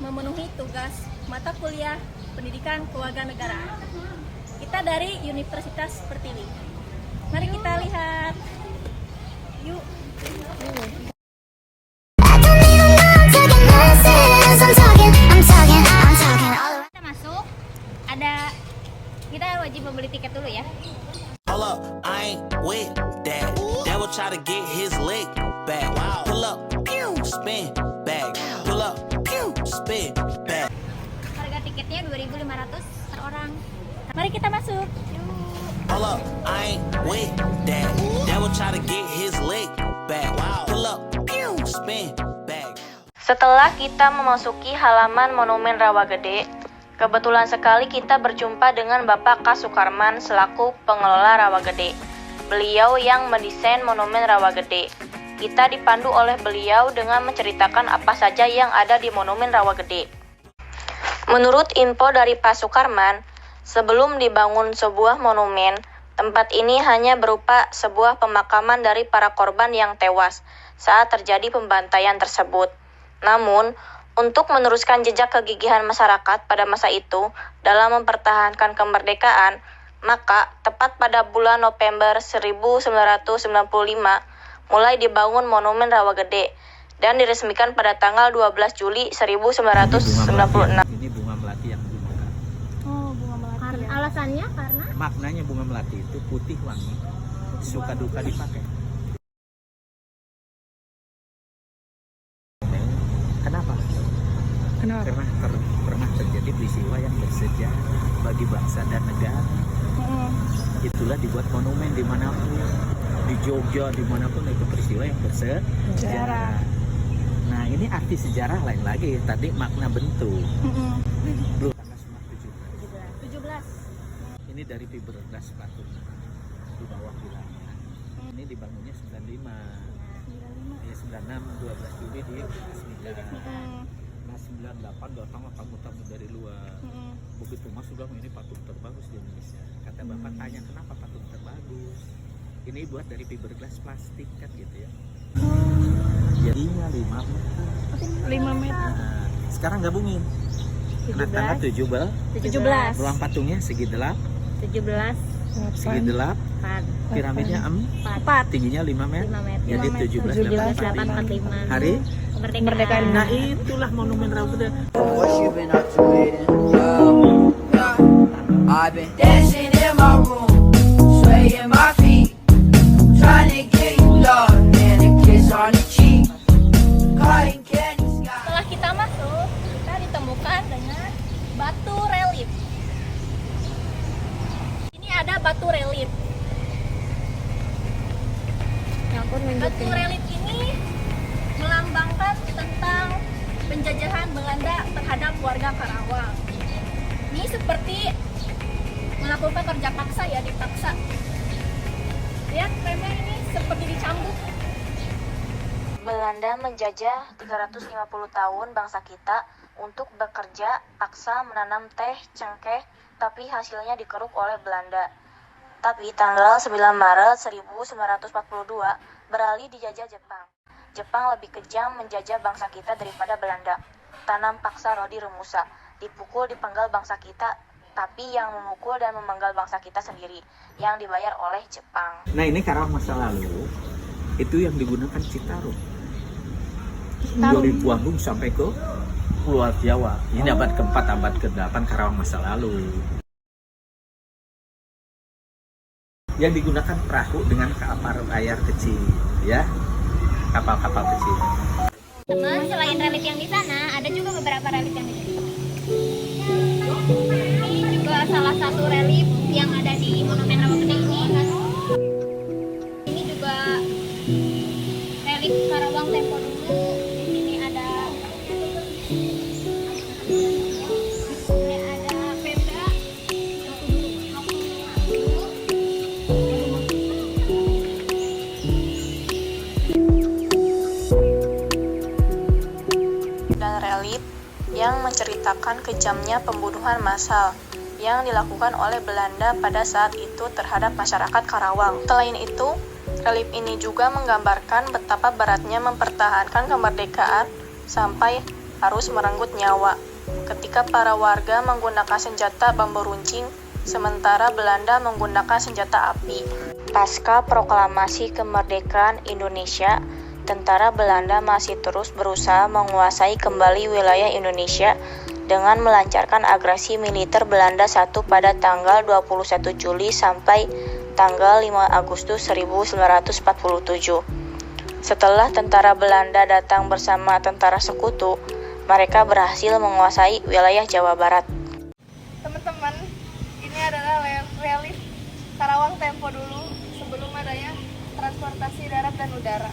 memenuhi tugas mata kuliah Pendidikan Kewarganegaraan. Kita dari Universitas Pertiwi. Mari kita lihat. Yuk. Kita masuk. Kita wajib membeli tiket dulu ya. Hold up, I ain't with that. Devil try to get his leg back. Pull up, pew, spin back. Pull up, pew, spin back. Harga tiketnya 2.500 per orang. Mari kita masuk. Hold up, I ain't with that. Devil try to get his leg back. Pull up, pew, spin back. Setelah kita memasuki halaman Monumen Rawagede, kebetulan sekali kita berjumpa dengan Bapak K. Sukarman selaku pengelola Rawagede. Beliau yang mendesain Monumen Rawagede. Kita dipandu oleh beliau dengan menceritakan apa saja yang ada di Monumen Rawagede. Menurut info dari Pak Sukarman, sebelum dibangun sebuah monumen, tempat ini hanya berupa sebuah pemakaman dari para korban yang tewas saat terjadi pembantaian tersebut. Namun, untuk meneruskan jejak kegigihan masyarakat pada masa itu dalam mempertahankan kemerdekaan, maka tepat pada bulan November 1995 mulai dibangun Monumen Rawagede dan diresmikan pada tanggal 12 Juli 1996. Ini bunga melati yang digunakan. Oh, bunga melati. Alasannya karena Maknanya bunga melati itu putih wangi, suka duka dipakai. Kenapa? Karena pernah terjadi peristiwa yang bersejarah bagi bangsa dan negara. Itulah dibuat monumen dimanapun, di Jogja dimanapun itu peristiwa yang bersejarah. Nah ini arti sejarah lain lagi. Tadi makna bentuk. Belum tanggal 17. Ini dari fiberglass patung di bawah vilanya. Ini dibangunnya 95. Ya 96 12 Juli di resmikan. Nah 98 datang tamu-tamu dari luar. Begitu masuk bilang ini patung terbagus di Indonesia. Kata bapak tanya kenapa patung terbagus? Ini buat dari fiberglass plastik kan gitu ya. Jadinya 5 meter. 5 meter. Nah, sekarang gabungin. Kena tanggal 17. Ruang patungnya segi 8. 17. Segi 8. Piramidnya 4. Tingginya 5 meter. 5 meter. Jadi 17,845. Hari Kemerdekaan. Nah itulah Monumen Rawagede. What you been up to lately? I've been dancing in my room, swaying my feet, trying to get you love and a kiss on the cheek. Cotton candy sky. Setelah kita masuk, kita ditemukan dengan batu relief. Ini ada batu relief. Batu relief ini melambangkan tentang penjajahan Belanda terhadap warga Karawang. Ini seperti melakukan kerja paksa ya, dipaksa. Lihat, memang ini seperti dicambuk. Belanda menjajah 350 tahun bangsa kita untuk bekerja paksa menanam teh cengkeh, tapi hasilnya dikeruk oleh Belanda. Tapi tanggal 9 Maret 1942 beralih dijajah Jepang. Jepang lebih kejam menjajah bangsa kita daripada Belanda. Tanam paksa Rodi Remusa, dipukul dipenggal bangsa kita, tapi yang memukul dan memenggal bangsa kita sendiri, yang dibayar oleh Jepang. Nah ini Karawang masa lalu itu yang digunakan Citarum. Dari Bandung sampai ke Pulau Jawa. Ini abad ke-4, abad ke-8 Karawang masa lalu. Yang digunakan perahu dengan kapal layar kecil, ya, kapal-kapal kecil. Teman, selain relief yang di sana, ada juga beberapa relief yang di sini. Ini juga salah satu relief yang ada di Monumen Rawagede ini. Ini juga relief Karawang tempo dulu. Di sini ada Pemda. Dan relief yang menceritakan kejamnya pembunuhan massal yang dilakukan oleh Belanda pada saat itu terhadap masyarakat Karawang. Selain itu, relief ini juga menggambarkan betapa beratnya mempertahankan kemerdekaan sampai harus merenggut nyawa ketika para warga menggunakan senjata bambu runcing, sementara Belanda menggunakan senjata api. Pasca proklamasi kemerdekaan Indonesia, tentara Belanda masih terus berusaha menguasai kembali wilayah Indonesia dengan melancarkan agresi militer Belanda 1 pada tanggal 21 Juli sampai tanggal 5 Agustus 1947. Setelah tentara Belanda datang bersama tentara sekutu, mereka berhasil menguasai wilayah Jawa Barat. Teman-teman, ini adalah relief Karawang tempo dulu sebelum adanya transportasi darat dan udara.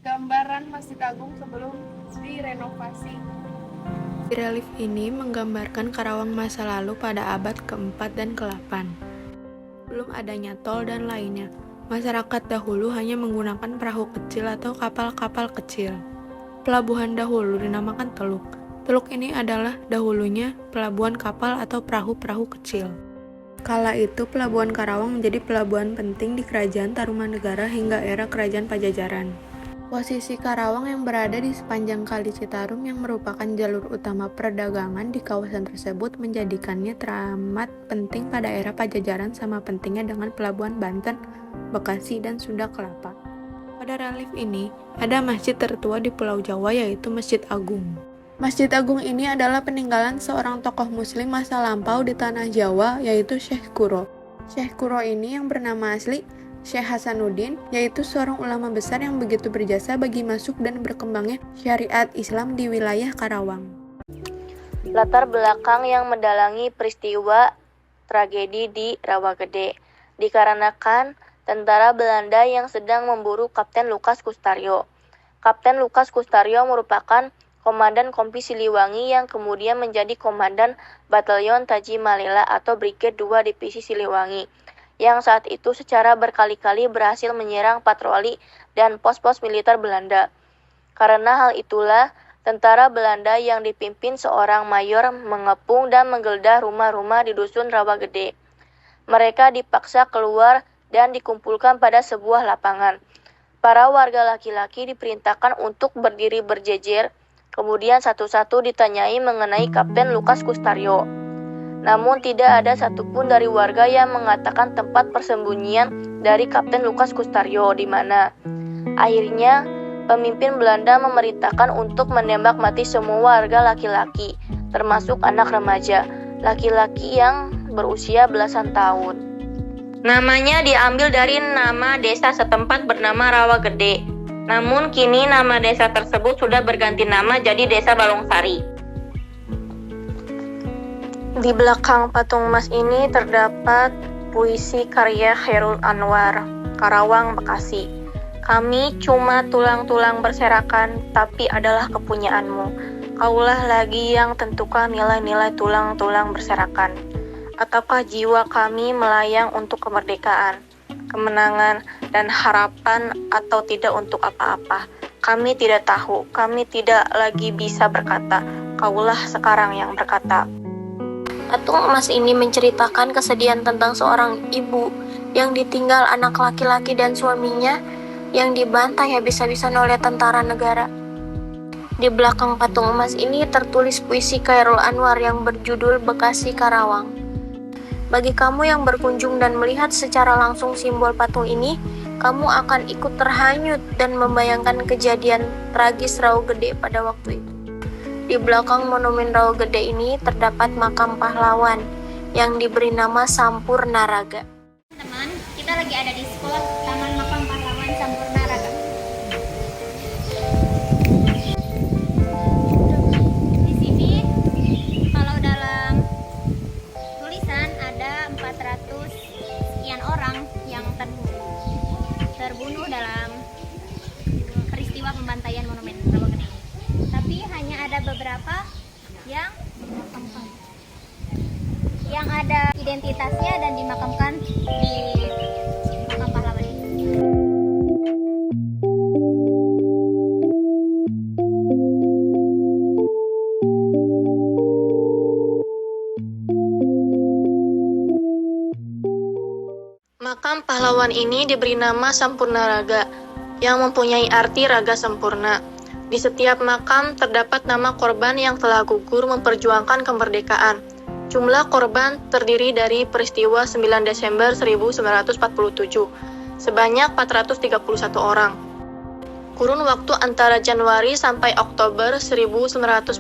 Gambaran Masjid Agung sebelum direnovasi. Relief ini menggambarkan Karawang masa lalu pada abad ke-4 dan ke-8. Belum adanya tol dan lainnya, masyarakat dahulu hanya menggunakan perahu kecil atau kapal-kapal kecil. Pelabuhan dahulu dinamakan teluk. Teluk ini adalah dahulunya pelabuhan kapal atau perahu-perahu kecil. Kala itu Pelabuhan Karawang menjadi pelabuhan penting di Kerajaan Tarumanegara hingga era Kerajaan Pajajaran. Posisi Karawang yang berada di sepanjang Kali Citarum yang merupakan jalur utama perdagangan di kawasan tersebut menjadikannya teramat penting pada era Pajajaran sama pentingnya dengan Pelabuhan Banten, Bekasi, dan Sunda Kelapa. Pada relief ini, ada masjid tertua di Pulau Jawa yaitu Masjid Agung. Masjid Agung ini adalah peninggalan seorang tokoh muslim masa lampau di tanah Jawa yaitu Syekh Kuro. Syekh Kuro ini yang bernama asli Syekh Hasanuddin, yaitu seorang ulama besar yang begitu berjasa bagi masuk dan berkembangnya syariat Islam di wilayah Karawang. Latar belakang yang mendalangi peristiwa tragedi di Rawagede dikarenakan tentara Belanda yang sedang memburu Kapten Lukas Kustario. Kapten Lukas Kustario merupakan komandan Kompi Siliwangi yang kemudian menjadi komandan Batalion Taji Malela atau Brigade 2 Divisi Siliwangi, yang saat itu secara berkali-kali berhasil menyerang patroli dan pos-pos militer Belanda. Karena hal itulah, tentara Belanda yang dipimpin seorang mayor mengepung dan menggeledah rumah-rumah di Dusun Rawagede. Mereka dipaksa keluar dan dikumpulkan pada sebuah lapangan. Para warga laki-laki diperintahkan untuk berdiri berjejer, kemudian satu-satu ditanyai mengenai Kapten Lukas Kustario. Namun tidak ada satupun dari warga yang mengatakan tempat persembunyian dari Kapten Lukas Kustario di mana. Akhirnya, pemimpin Belanda memerintahkan untuk menembak mati semua warga laki-laki, termasuk anak remaja, laki-laki yang berusia belasan tahun. Namanya diambil dari nama desa setempat bernama Rawagede. Namun kini nama desa tersebut sudah berganti nama jadi Desa Balungsari. Di belakang patung emas ini terdapat puisi karya Chairul Anwar, Karawang, Bekasi. Kami cuma tulang-tulang berserakan, tapi adalah kepunyaanmu. Kaulah lagi yang tentukan nilai-nilai tulang-tulang berserakan. Ataukah jiwa kami melayang untuk kemerdekaan, kemenangan, dan harapan atau tidak untuk apa-apa? Kami tidak tahu, kami tidak lagi bisa berkata. Kaulah sekarang yang berkata. Patung emas ini menceritakan kesedihan tentang seorang ibu yang ditinggal anak laki-laki dan suaminya yang dibantai habis-habisan oleh tentara negara. Di belakang patung emas ini tertulis puisi Chairul Anwar yang berjudul Bekasi Karawang. Bagi kamu yang berkunjung dan melihat secara langsung simbol patung ini, kamu akan ikut terhanyut dan membayangkan kejadian tragis Rawagede pada waktu itu. Di belakang monumen Rawagede ini terdapat makam pahlawan yang diberi nama Sampur Naraga. Teman, kita lagi ada di sekolah Taman Makam Pahlawan Sampur Naraga. Di sini kalau dalam tulisan ada 400 sekian orang yang terbunuh dalam peristiwa pembantaian monumen Rawagede. Tapi hanya ada beberapa yang ada identitasnya dan dimakamkan di makam pahlawan ini. Makam pahlawan ini diberi nama Sampurnaraga, yang mempunyai arti raga sempurna. Di setiap makam terdapat nama korban yang telah gugur memperjuangkan kemerdekaan. Jumlah korban terdiri dari peristiwa 9 Desember 1947, sebanyak 431 orang. Kurun waktu antara Januari sampai Oktober 1948,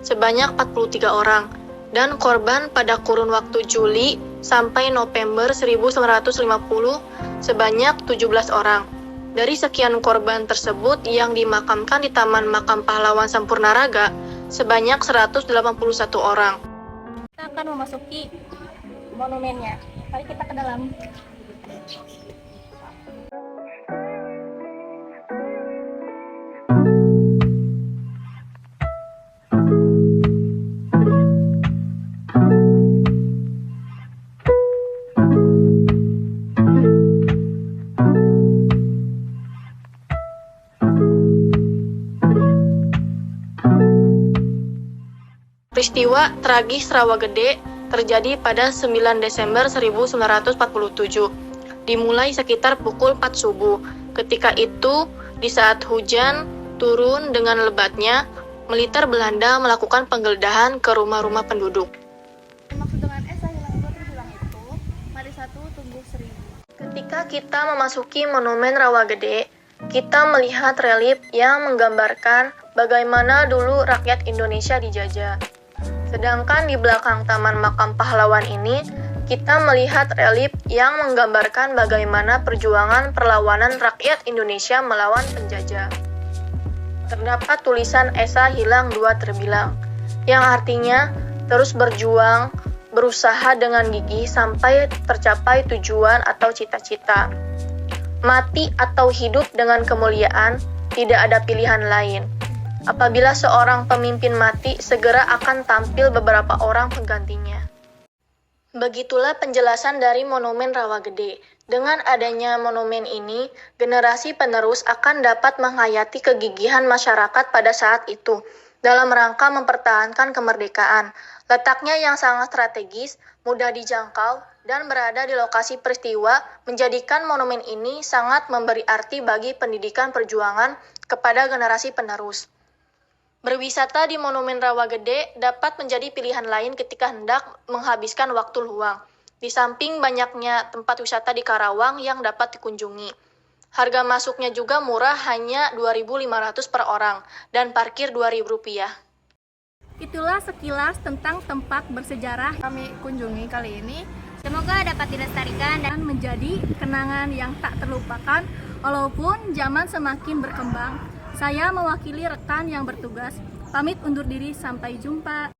sebanyak 43 orang. Dan korban pada kurun waktu Juli sampai November 1950 sebanyak 17 orang. Dari sekian korban tersebut yang dimakamkan di Taman Makam Pahlawan Sampurnaraga sebanyak 181 orang. Kita akan memasuki monumennya. Mari kita ke dalam. Peristiwa tragis Rawagede terjadi pada 9 Desember 1947. Dimulai sekitar pukul 4 subuh. Ketika itu, di saat hujan turun dengan lebatnya, militer Belanda melakukan penggeledahan ke rumah-rumah penduduk. Maksud dengan Esa hilang 2 terbilang itu, mari 1 tumbuh 1000. Ketika kita memasuki Monumen Rawagede, kita melihat relief yang menggambarkan bagaimana dulu rakyat Indonesia dijajah. Sedangkan di belakang Taman Makam Pahlawan ini, kita melihat relief yang menggambarkan bagaimana perjuangan perlawanan rakyat Indonesia melawan penjajah. Terdapat tulisan Esa hilang 2 terbilang, yang artinya terus berjuang, berusaha dengan gigih sampai tercapai tujuan atau cita-cita. Mati atau hidup dengan kemuliaan, tidak ada pilihan lain. Apabila seorang pemimpin mati, segera akan tampil beberapa orang penggantinya. Begitulah penjelasan dari Monumen Rawagede. Dengan adanya monumen ini, generasi penerus akan dapat menghayati kegigihan masyarakat pada saat itu, dalam rangka mempertahankan kemerdekaan. Letaknya yang sangat strategis, mudah dijangkau, dan berada di lokasi peristiwa, menjadikan monumen ini sangat memberi arti bagi pendidikan perjuangan kepada generasi penerus. Berwisata di Monumen Rawagede dapat menjadi pilihan lain ketika hendak menghabiskan waktu luang. Di samping banyaknya tempat wisata di Karawang yang dapat dikunjungi. Harga masuknya juga murah, hanya Rp2.500 per orang, dan parkir Rp2.000. Itulah sekilas tentang tempat bersejarah Kami kunjungi kali ini. semoga dapat dilestarikan dan Dan menjadi kenangan yang tak terlupakan walaupun zaman semakin berkembang. Saya mewakili rekan yang bertugas, pamit undur diri, sampai jumpa.